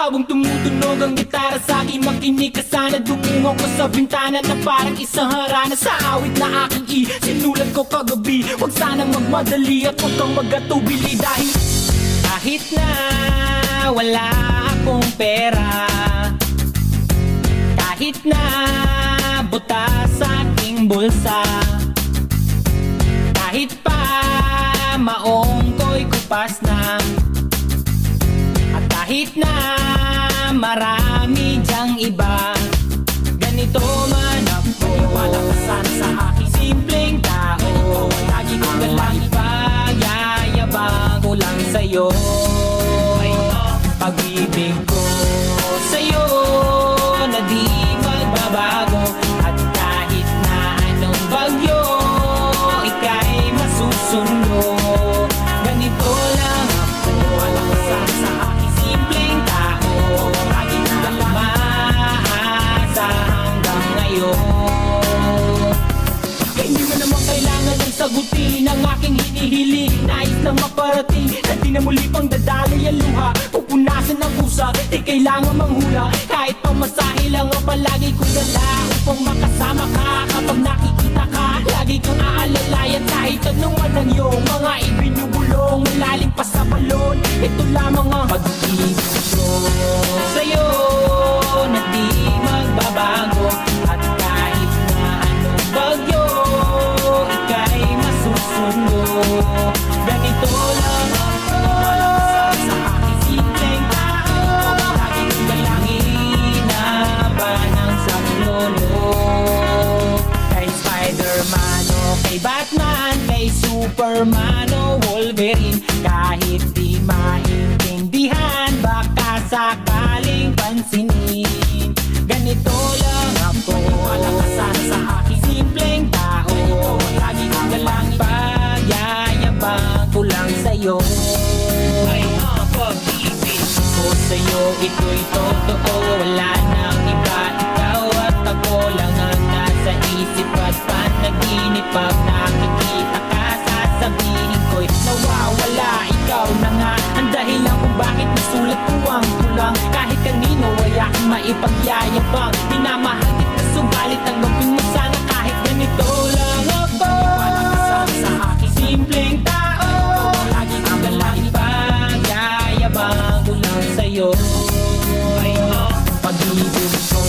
Habang tumutunog ang gitara sa aking makinig ka sana. Dumungo ko sa bintana na parang isang harana. Sa awit na aking sinulat ko kagabi. Huwag sanang magmadali at huwag kang magatubili. Dahil kahit na wala akong pera, kahit na butas sa aking bulsa, kahit pa maong ko'y kupas na, at kahit na marami dyang iba, ganito man ako. Wala ka sana sa aking simpleng tao. Lagi kong galang ipag-yayabang ko lang sa'yo. Pag-ibig ko sa'yo na di magbabago. At kahit na anong bagyo ika'y masusundo. Ganito lang ako. Wala ka sana sa aking simpleng tao. Lagi kong galang umaasa hanggang ngayon. Kaya hindi mo naman kailangan ng sagutin ang aking hinihiling. Nais lang maparating na di na muli pang dadalay ang luha. Pupunasan ng pusa, di kailangan manghula. Kahit pamasahe lang ang palagi kong dala upang makasama ka. Kapag nakikita ka, lagi kang aalalayan. Kahit anong ang iyong mga ibinubulong, malalim pa sa balon. Ito lamang ang pag-ibig ko sa'yo na di magbabago. At kahit na anong bagyo ika'y masusundo. Ganito lang ako. Wala ka sa aking simpleng tao. Lagi kong dalangin na banang sa lolo. Kay Spider-Man o kay Batman, kay Superman o Wolverine, kahit di maintindihan, baka sakaling pansinin. Ganito lang ako. Wala ka sana sa aking simpleng tao. Lagi kong dalangin pagyayabang ko lang sa'yo. Ay, pag-ibig ko sa'yo, ito'y totoo. Wala nang iba, ikaw at ako lang ang nasa isip at panaginip. Pag nakikita ka, sasabihin ko'y nawawala. Ikaw na nga ang dahilan kung bakit nasulat ko ang tulang. Kahit kanino ay aking maipagyayabang. Minamahal kita subalit ang gawin mo sana kahit ganito lang ako. Wala ka sana sa aking simpleng tao. Lagi kang galangin pagyayabang ko lang sa'yo. Pag-ibig ko